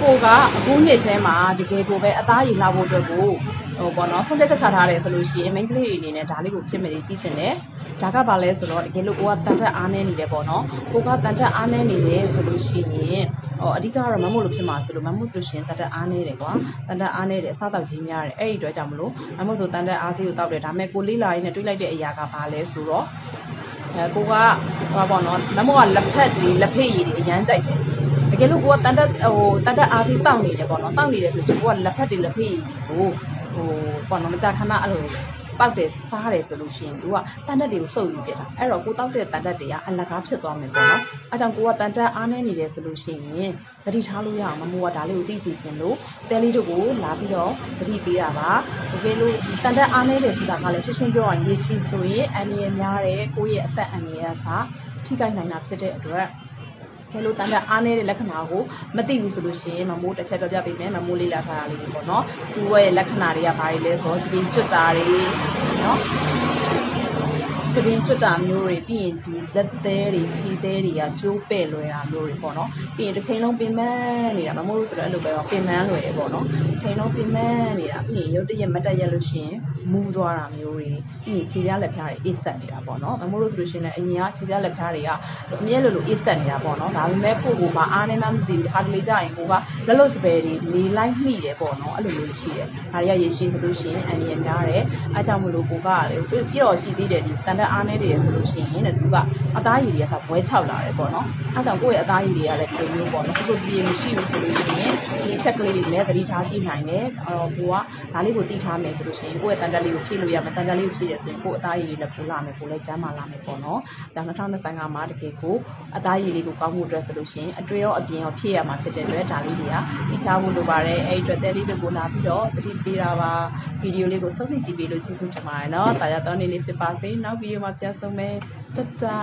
ကိုကအခုနှစ်ထဲမှာတကယ်ကိုပဲအသားရည်လှဖို့အတွက်ကိုပေါ့နော်ဆုံးဖြတ်ချက်ချထားတယ်ဆိုလို့ရှိရင် main ကလေးတွေအနေနဲ့ဒါလေးကိုဖြစ်မယ်တည်တင်တယ်ဒါကဘာလဲဆိုတော့တကယ်လို့ကိုကတန်တက်အားနေနေတယ်ပေါ့နော်ကိုကတန်တက်အားနေနေတယ်ဆိုလို့ရှိရင်အဓိကတော့မမို့လို့ဖြစ်မှာဆိုလို့မမို့ဆိုလို့ရှိရင်တန်တက်အားနေတယ်ကွာတန်တက်အားနေတယ်အစားတောက်ကြီးများတယ်အဲ့ဒီအတွက်ကြောင့်မလို့မမို့ဆိုတန်တက်အားစီးကိုတောက်တယ်ဒါပေမဲ့ကိုလေးလာရင်းနဲ့တွေးလိုက်တဲ့အရာကဘာလဲဆိုတော့ကိုကဟောပေါ့နော်မမို့ကလက်ဖက်တွေလက်ဖေးရည်တွေအရမ်းကြိုက်တယ်တကယ်လို့ကိုကတန်တက်အားစီးတောက်နေတယ်ပေါ့နော်တောက်နေတယ်ဆိုရင်ကိုကလက်ဖက်တွေလက်ဖေးရည်ကိုပေါ့နော်မကြခဏအဲ့လိုတောက်တယ်စားတယ်ဆိုလို့ရှိရင်သူကတန်တက်တွေကိုစုပ်ယူပြတာအဲ့တော့ကိုတောက်တဲ့တန်တက်တွေကအလကားဖြစ်သွားမယ်ပေါ့နော်အဲကြောင့်ကိုကတန်တက်အားနေနေတယ်ဆိုလို့ရှိရင်သတိထားလို့ရအောင်မမိုးကဒါလေးကိုသိသိချင်းလို့တဲလေးတို့ကိုလာပြီးတော့သတိပေးတာပါတကယ်လို့တန်တက်အားနေတယ်ဆိုတာကလည်းရှင်းရှင်းပြောရရင်ရေရှိဆိုရင်အန္တရာယ်များတယ်ကိုယ့်ရဲ့အသက်အန္တရာယ်စာထိခိုက်နိုင်တာဖြစ်တဲ့အတွက်ကဲလို့တန်တက်အားနေတဲ့လက္ခဏာကိုမသိဘူးဆိုလို့ရှိရင်မမိုးတစ်ချက်ပြောပြပေးမယ်မမိုးလေးလာထားတာလေးပေါ့နော်သူ့ရဲ့လက္ခဏာတွေကဘာတွေလဲဆိုတော့စပင်းကျွတ်တာတွေနော်စပင်းကျွတ်တာမျိုးတွေပြီးရင်ဒီလက်သေးတွေခြေသေးတွေကကျိုးပဲ့လွယ်တာမျိုးတွေပေါ့နော်ပြီးရင်တစ်ချိန်လုံးပင်ပန်းနေတာမမိုးလို့ဆိုတော့အဲ့လိုပဲပင်ပန်းလွယ်တယ်ပေါ့နော်တစ်ချိန်လုံးပင်ပန်းနေတာပြီးရင်ရုပ်တရက်မတက်ရက်လို့ရှိရင်မူးသွားတာမျိုးတွေပြီးရင်ခြေပြားလက်ဖျားတွေအိတ်ဆက်နေတာပေါ့နော်မမိုးလို့ဆိုလို့ရှိရင်လည်းအရင်ကခြေပြားလက်ဖျားတွေကအမြဲလိုအိတ်ဆက်နေတာပေါ့နော်ဒါပေမဲ့ကိုကအားနေမှမသိဘူးခါတလေကြရင်ကိုကလက်လို့စပယ်တွေနေလိုက်မိတယ်ပေါ့နော်အဲ့လိုမျိုးရှိတယ်ဒါတွေကရေရှည်ဆိုလို့ရှိရင်အန္တရာယ်များတယ်အဲကြောင့်မလို့ကိုကလေပြတော့ရှိသေးတယ်ဒီတန်တက်အားနေတယ်ဆိုလို့ရှိရင်တဲ့သူကအသားရည်တွေကစဘွဲချောက်လာတယ်ပေါ့နော်အဲကြောင့်ကိုယ့်ရဲ့အသားရည်တွေကလည်းဒီလိုမျိုးပေါ့နော်ဆိုပြေမရှိဘူးဆိုလို့ရှိရင်ဒီအချက်ကလေးတွေလည်းသတိထားကြည့်နိုင်တယ်ကိုကဒါလေးကိုသိထားမယ်ဆိုလို့ရှိရင်ကိုယ့်ရဲ့တန်တက်လေးကိုဖြည့်လို့ရမယ်တန်တက်လေးကိုဖြည့်ရဆိုရင်ကိုယ့်အသားရည်တွေလည်းပိုလာမယ်ကိုလည်းကျန်းမာလာမယ်ပေါ့နော်ဒါ2025မှာတကယ်ကိုအသားရည်လေးကိုကောင်းမှုအတွက်ဆိုလို့ရှိရင်အတွေ့ရောအပြင်ရောဖြည့်ရမှာဖြစ်တဲ့အတွက်ဒါလေးတွေကသိထားဖို့လိုပါတယ်အဲ့ဒီအတွက်တဲလေးတွေကိုလာပြီးတော့သတိပေးတာပါဗီဒီယိုလေးကိုစုံစမ်းကြည့်ပေးလို့ကျေးဇူးတင်ပါတယ်နော်ဒါကြောင့်တောင်းနေလေးဖြစ်ပါစေနောက်ဗီဒီယိုမှာပြန်ဆုံမယ်တတာ